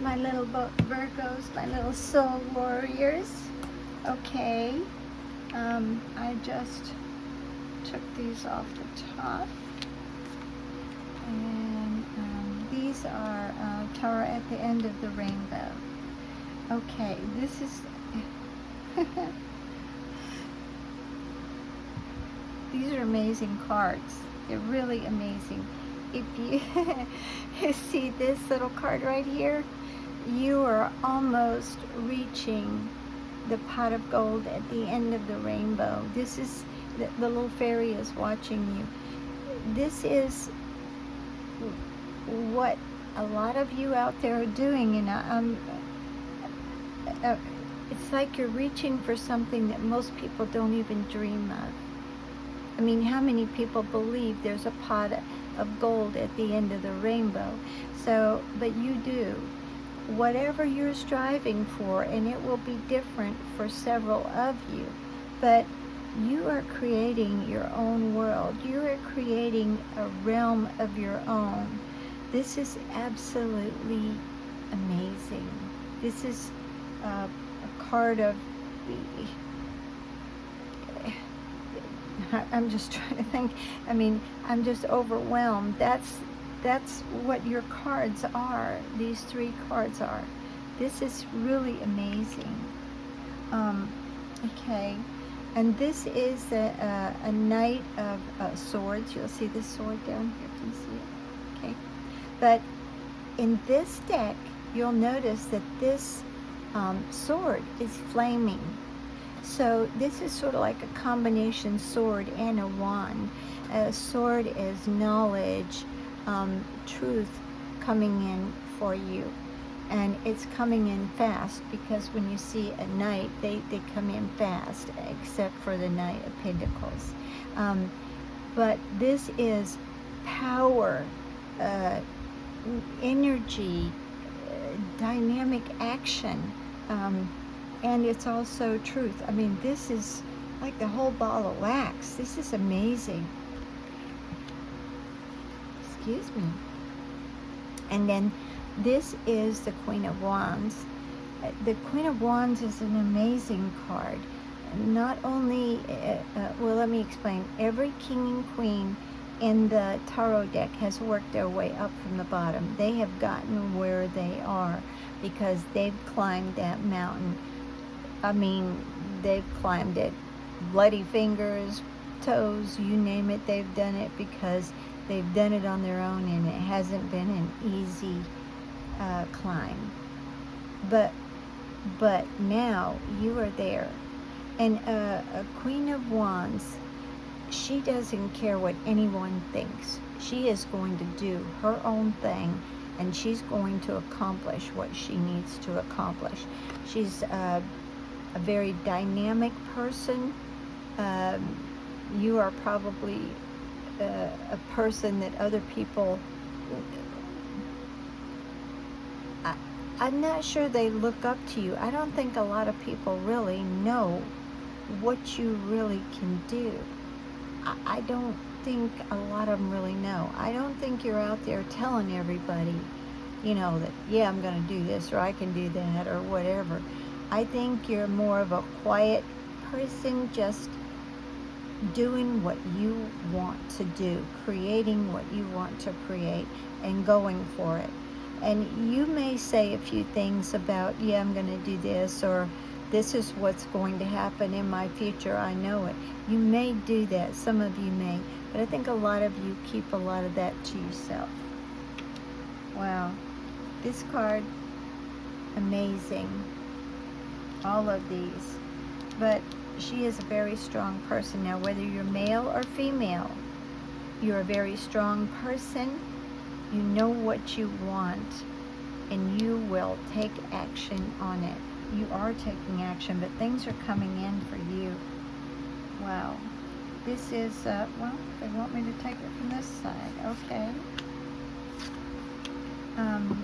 my little Virgos, my little soul warriors. Okay, I just took these off the top, and these are Tower at the end of the rainbow. Okay, this is these are amazing cards. They're really amazing. If you see this little card right here, you are almost reaching the pot of gold at the end of the rainbow. This is, the little fairy is watching you. This is what a lot of you out there are doing, and it's like you're reaching for something that most people don't even dream of. I mean, how many people believe there's a pot of gold at the end of the rainbow? So, but you do. Whatever you're striving for, and it will be different for several of you, but you are creating your own world. You are creating a realm of your own. This is absolutely amazing. This is a card of the... I'm just trying to think. I mean, I'm just overwhelmed. That's what your cards are. These three cards are. This is really amazing. Okay, and this is a Knight of Swords. You'll see the sword down here. Can you see it? Okay, but in this deck, you'll notice that this sword is flaming. So this is sort of like a combination sword and a wand. A sword is knowledge, truth coming in for you. And it's coming in fast, because when you see a knight, they come in fast, except for the Knight of Pentacles. But this is power, energy, dynamic action. And it's also truth. I mean, this is like the whole ball of wax. This is amazing. Excuse me. And then this is the Queen of Wands. The Queen of Wands is an amazing card. Not only, well, let me explain. Every king and queen in the tarot deck has worked their way up from the bottom. They have gotten where they are because they've climbed that mountain. I mean, they've climbed it. Bloody fingers, toes, you name it, they've done it, because they've done it on their own, and it hasn't been an easy climb. But now you are there. And a Queen of Wands, she doesn't care what anyone thinks. She is going to do her own thing, and she's going to accomplish what she needs to accomplish. She's a very dynamic person. You are probably a person that other people, I'm not sure they look up to you. I don't think a lot of people really know what you really can do. I don't think a lot of them really know. I don't think you're out there telling everybody, you know, that, yeah, I'm going to do this, or I can do that, or whatever. I think you're more of a quiet person, just doing what you want to do, creating what you want to create, and going for it. And you may say a few things about, yeah, I'm going to do this, or this is what's going to happen in my future, I know it. You may do that, some of you may, but I think a lot of you keep a lot of that to yourself. Wow, this card, amazing. All of these. But she is a very strong person. Now, whether you're male or female, you're a very strong person. You know what you want, and you will take action on it. You are taking action, but things are coming in for you. Wow. This is, well, they want me to take it from this side. Okay.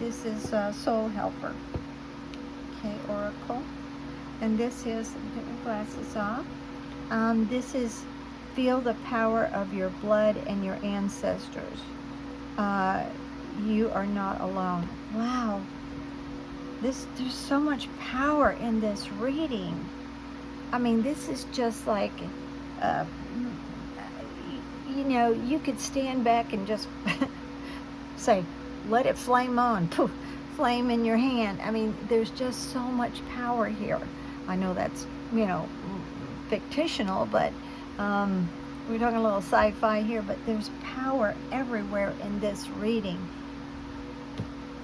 This is Soul Helper. Okay, Oracle. And this is, put your glasses off. This is feel the power of your blood and your ancestors. You are not alone. Wow. There's so much power in this reading. I mean, this is just like, uh, you could stand back and just say, let it flame on, poof, flame in your hand. I mean, there's just so much power here. I know that's, fictional, but we're talking a little sci-fi here, but there's power everywhere in this reading.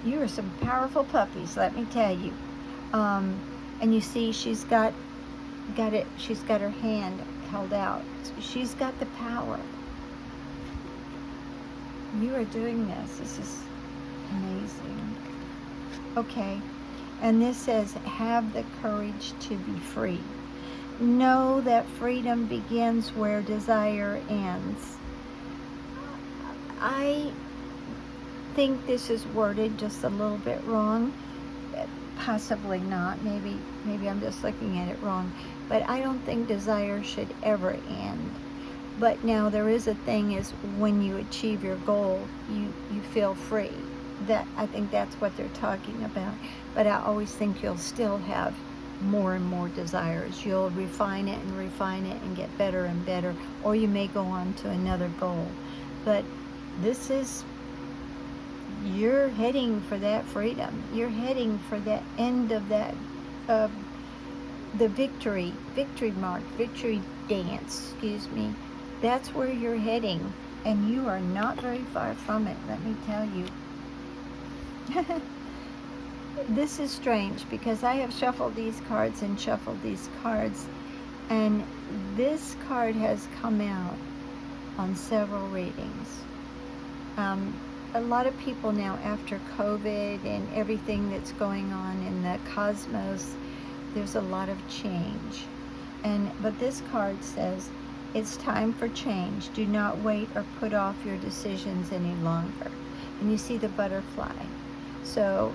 You are some powerful puppies, let me tell you. And you see, she's got her hand held out. She's got the power. You are doing this. This is amazing. Okay. And this says, have the courage to be free. Know that freedom begins where desire ends. I think this is worded just a little bit wrong. Possibly not. Maybe I'm just looking at it wrong. But I don't think desire should ever end. But now there is a thing, is when you achieve your goal, you feel free. I think that's what they're talking about. But I always think you'll still have more and more desires. You'll refine it and get better and better, or you may go on to another goal. But this is, you're heading for that freedom. You're heading for that end of that, the victory mark, victory dance, excuse me. That's where you're heading, and you are not very far from it, let me tell you. This is strange, because I have shuffled these cards and shuffled these cards, and this card has come out on several readings. A lot of people now, after COVID and everything that's going on in the cosmos, there's a lot of change. But this card says, it's time for change. Do not wait or put off your decisions any longer. And you see the butterfly. So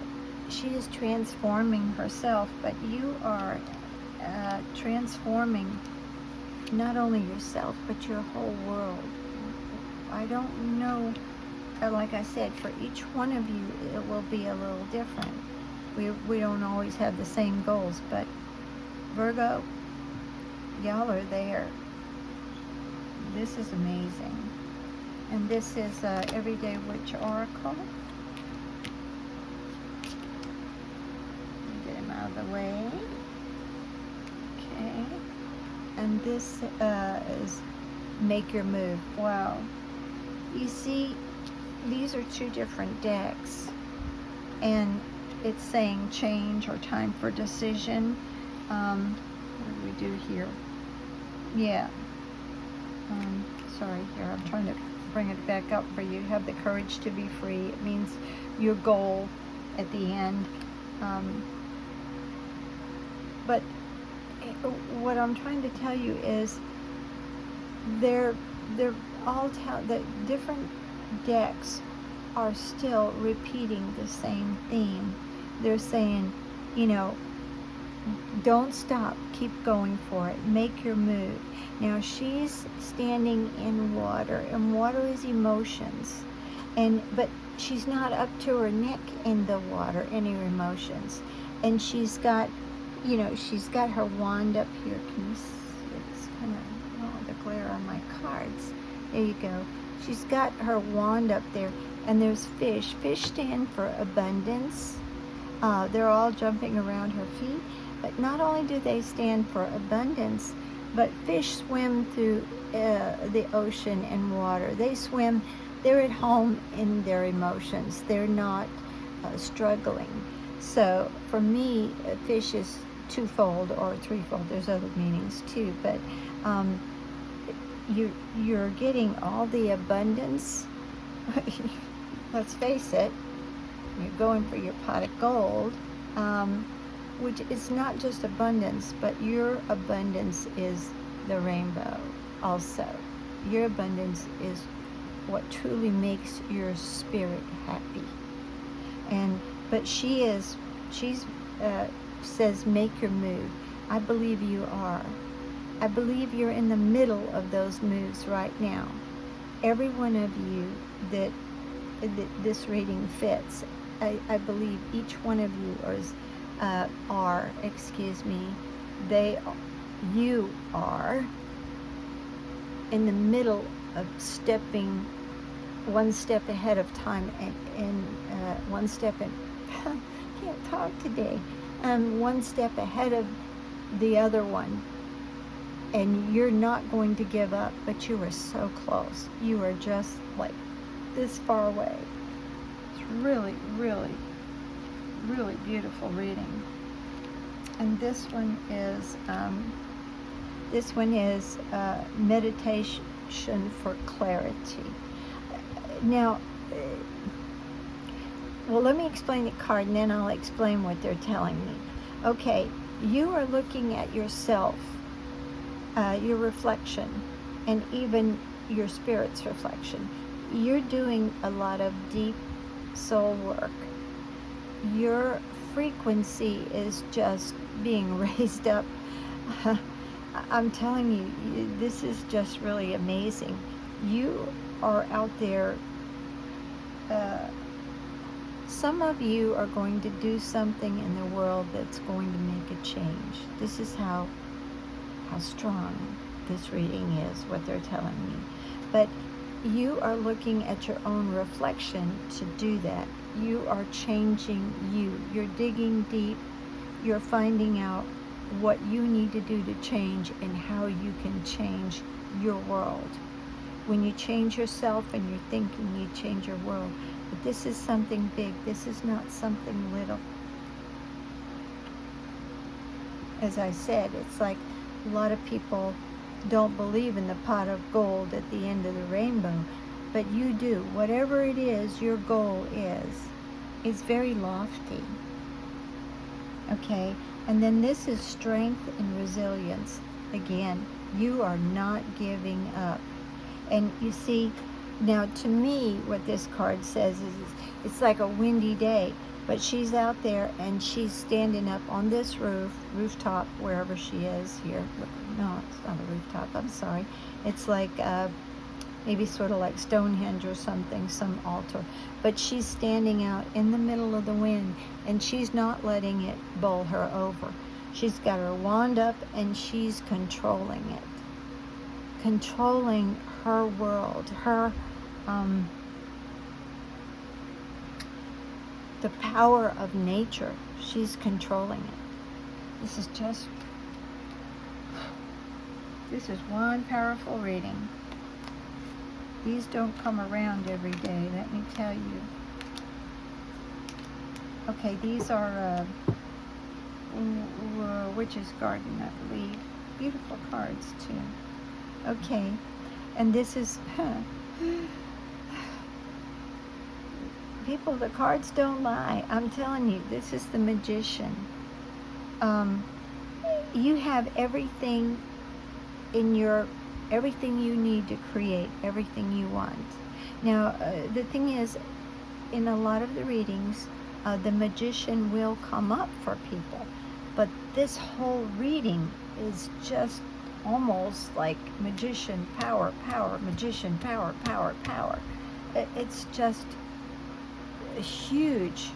she is transforming herself, but you are transforming not only yourself, but your whole world. I don't know, like I said, for each one of you, it will be a little different. We don't always have the same goals, but Virgo, y'all are there. This is amazing. And this is Everyday Witch Oracle. Get him out of the way. Okay. And this is Make Your Move. Wow. You see, these are two different decks. And it's saying change or time for decision. What do we do here? Yeah. Sorry, here, I'm trying to bring it back up for you. Have the courage to be free. It means your goal at the end. But what I'm trying to tell you is they're all the different decks are still repeating the same theme. They're saying, don't stop, keep going for it, make your move. Now she's standing in water, and water is emotions, but she's not up to her neck in the water, any emotions. And she's got, she's got her wand up here. Can you see? It's kind of, the glare on my cards. There you go. She's got her wand up there, and there's fish. Fish stand for abundance. They're all jumping around her feet. But not only do they stand for abundance, but fish swim through the ocean and water. They're at home in their emotions. They're not struggling. So for me, fish is twofold or threefold. There's other meanings too, but you're getting all the abundance. Let's face it, you're going for your pot of gold. Which is not just abundance, but your abundance is the rainbow also. Your abundance is what truly makes your spirit happy. But she says, make your move. I believe you are. I believe you're in the middle of those moves right now. Every one of you that this reading fits, I believe each one of you excuse me, you are in the middle of stepping one step ahead of time, and one step in, can't talk today, one step ahead of the other one, and you're not going to give up, but you are so close. You are just like this far away. It's really, really, really beautiful reading. And this one is meditation for clarity. Now, well, let me explain the card, and then I'll explain what they're telling me. Okay, you are looking at yourself, your reflection, and even your spirit's reflection. You're doing a lot of deep soul work. Your frequency is just being raised up. I'm telling you, this is just really amazing. You are out there. Some of you are going to do something in the world that's going to make a change. This is how strong this reading is, what they're telling me. But you are looking at your own reflection to do that. You are changing you. You're digging deep. You're finding out what you need to do to change and how you can change your world. When you change yourself and your thinking, you change your world. But this is something big. This is not something little. As I said, it's like a lot of people don't believe in the pot of gold at the end of the rainbow, but you do. Whatever it is your goal is very lofty. Okay? And then this is strength and resilience. Again, you are not giving up. And you see, now to me, what this card says is it's like a windy day, but she's out there and she's standing up on this rooftop, wherever she is here. No, it's not a rooftop, I'm sorry. It's like maybe sort of like Stonehenge or something, some altar. But she's standing out in the middle of the wind, and she's not letting it bowl her over. She's got her wand up and she's controlling it. Controlling her world, her the power of nature. She's controlling it. This is one powerful reading. These don't come around every day, let me tell you. Okay, these are Witch's Garden, I believe. Beautiful cards, too. Okay, and this is... People, the cards don't lie. I'm telling you, this is the Magician. You have everything everything you need to create, everything you want. Now, the thing is, in a lot of the readings, the Magician will come up for people, but this whole reading is just almost like Magician, power, power, Magician, power, power, power. It's just huge.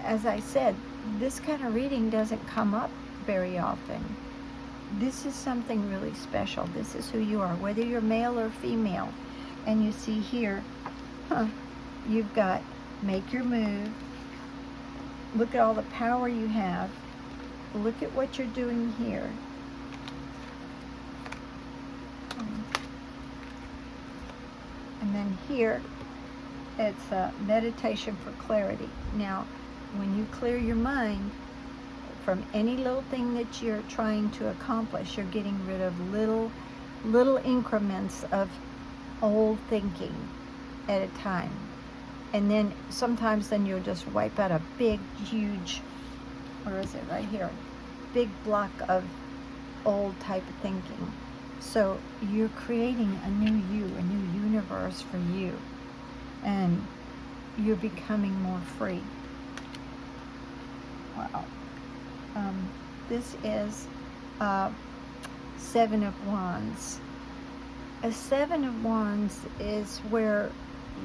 As I said, this kind of reading doesn't come up very often. This is something really special. This is who you are, whether you're male or female. And you see here, you've got make your move. Look at all the power you have. Look at what you're doing here. And then here, it's a meditation for clarity. Now, when you clear your mind from any little thing that you're trying to accomplish, you're getting rid of little increments of old thinking at a time. And then sometimes you'll just wipe out a big, huge, where is it? Right here. Big block of old type of thinking. So you're creating a new you, a new universe for you. And you're becoming more free. Wow. This is Seven of Wands. A Seven of Wands is where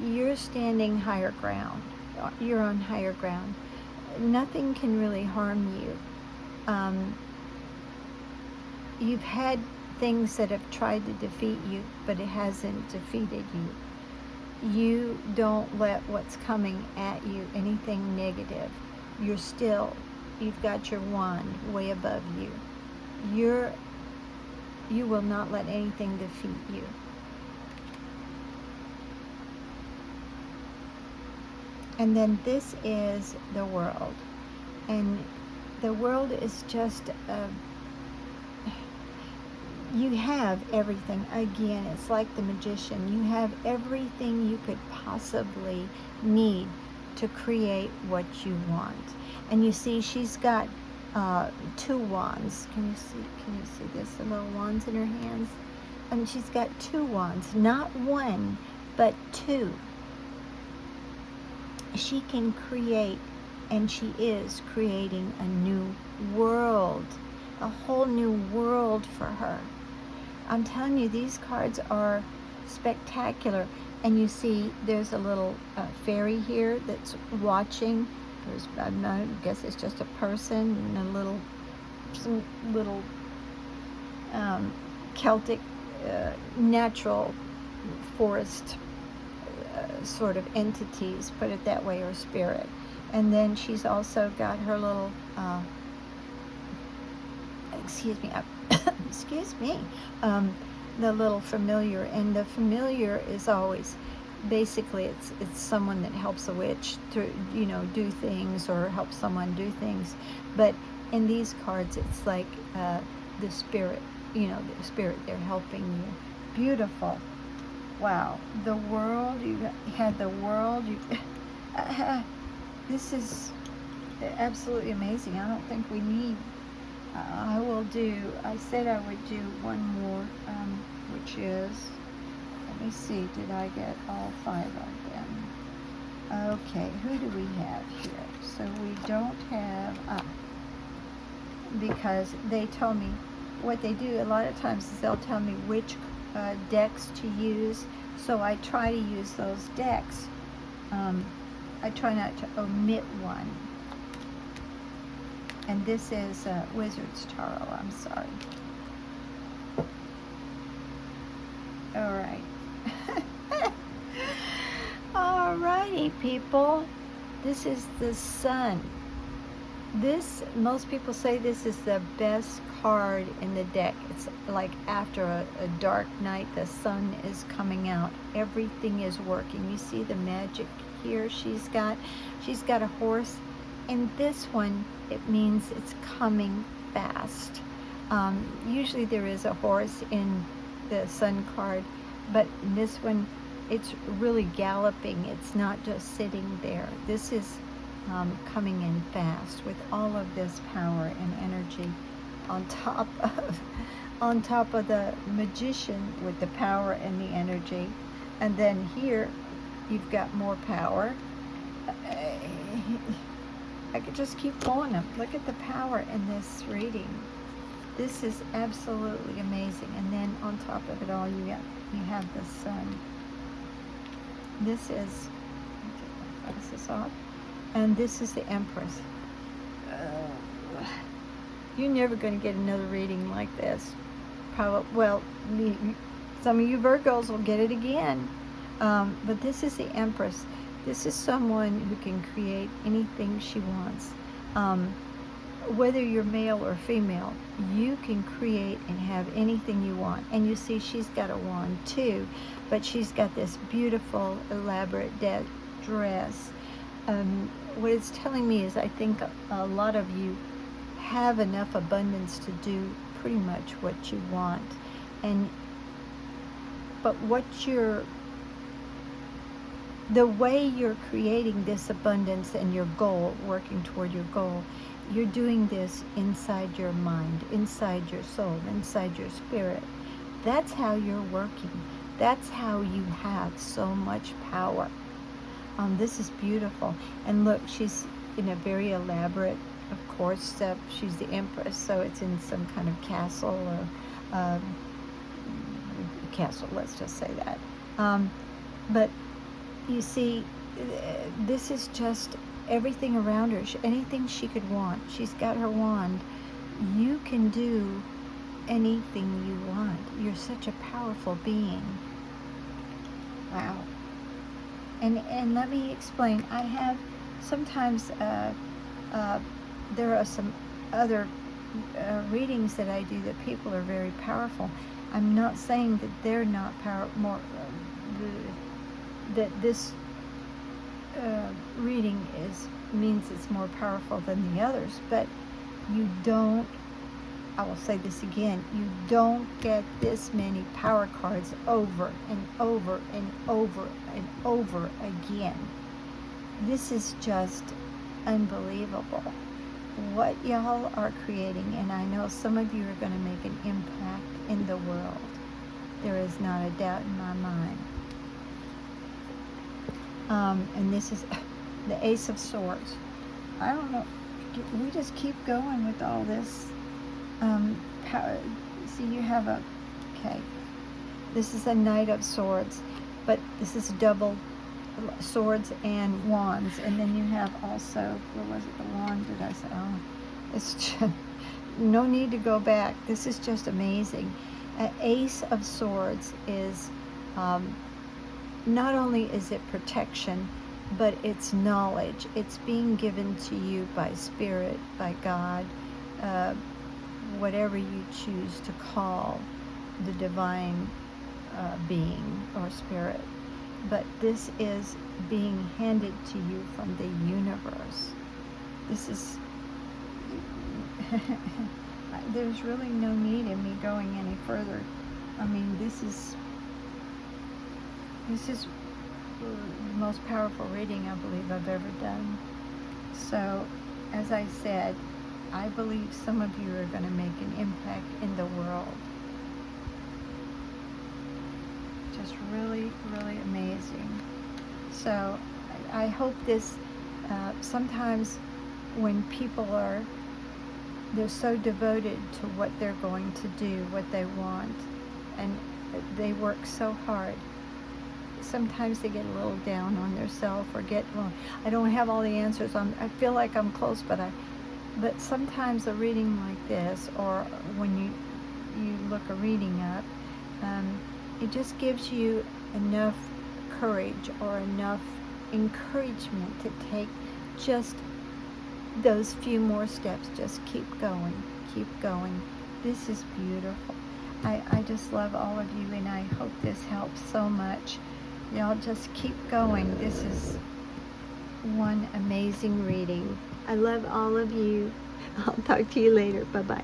you're standing higher ground. You're on higher ground. nothing can really harm you. You've had things that have tried to defeat you, but it hasn't defeated you. You don't let what's coming at you, anything negative. You've got your wand way above you. You will not let anything defeat you. And then this is the world. And the world is just you have everything. Again, it's like the magician. You have everything you could possibly need to create what you want. And you see, she's got 2 wands. Can you see this? The little wands in her hands? And she's got 2 wands, not 1, but 2. She can create, and she is creating a new world, a whole new world for her. I'm telling you, these cards are spectacular. And you see, there's a little fairy here that's watching. I guess it's just a person and some little Celtic natural forest sort of entities, put it that way, or spirit. And then she's also got her little, excuse me, the little familiar. And the familiar is always, basically, it's someone that helps a witch to, do things, or help someone do things. But in these cards, it's like the spirit, the spirit, they're helping you. Beautiful. Wow. The world, you had the world. This is absolutely amazing. I don't think we need, I said I would do one more, which is, let me see, did I get all 5 of them? Okay, who do we have here? So we don't have, because they told me, what they do a lot of times is they'll tell me which decks to use, so I try to use those decks. I try not to omit one. And this is Wizard's Tarot, I'm sorry. All right. Alrighty, people. This is the Sun. Most people say this is the best card in the deck. It's like after a dark night, the sun is coming out. Everything is working. You see the magic here she's got a horse. And this one, it means it's coming fast. Usually there is a horse in the Sun card, but in this one, it's really galloping. It's not just sitting there. This is coming in fast with all of this power and energy on top of the magician with the power and the energy. And then here you've got more power. I could just keep pulling them. Look at the power in this reading. This is absolutely amazing. And then on top of it all, you have the Sun. This is, focus this off. And this is the Empress. You're never going to get another reading like this. Probably, well, some of you Virgos will get it again. But this is the Empress. This is someone who can create anything she wants. Whether you're male or female, you can create and have anything you want. And you see she's got a wand too, but she's got this beautiful, elaborate dress. What it's telling me is I think a lot of you have enough abundance to do pretty much what you want. But the way you're creating this abundance and your goal, working toward your goal, you're doing this inside your mind, inside your soul, inside your spirit. That's how you're working. That's how you have so much power. This is beautiful. And look, she's in a very elaborate, of course, she's the Empress, so it's in some kind of castle or castle, let's just say that. But you see, this is just everything around her, anything she could want. She's got her wand. You can do anything you want. You're such a powerful being. Wow. And let me explain. I have sometimes there are some other readings that I do that people are very powerful. I'm not saying that they're not that this reading means it's more powerful than the others, but you don't, I will say this again, you don't get this many power cards over and over and over and over again. This is just unbelievable what y'all are creating, and I know some of you are going to make an impact in the world. There is not a doubt in my mind. And this is the Ace of Swords. I don't know. We just keep going with all this. See, you have okay. This is a Knight of Swords, but this is double swords and wands. And then you have also, where was it, the wand? Did I say? Oh, it's just, no need to go back. This is just amazing. Ace of Swords is, not only is it protection, but it's knowledge. It's being given to you by Spirit, by God, whatever you choose to call the divine being or spirit. But this is being handed to you from the universe. This is, there's really no need in me going any further. I mean, this is the most powerful reading I believe I've ever done. So, as I said, I believe some of you are going to make an impact in the world. Just really, really amazing. So, I hope this, sometimes when people they're so devoted to what they're going to do, what they want, and they work so hard. Sometimes they get a little down on themselves or well, I don't have all the answers. I feel like I'm close, but sometimes a reading like this, or when you look a reading up, it just gives you enough courage or enough encouragement to take just those few more steps. Just keep going, keep going. This is beautiful. I just love all of you, and I hope this helps so much. Y'all just keep going. This is one amazing reading. I love all of you. I'll talk to you later. Bye-bye.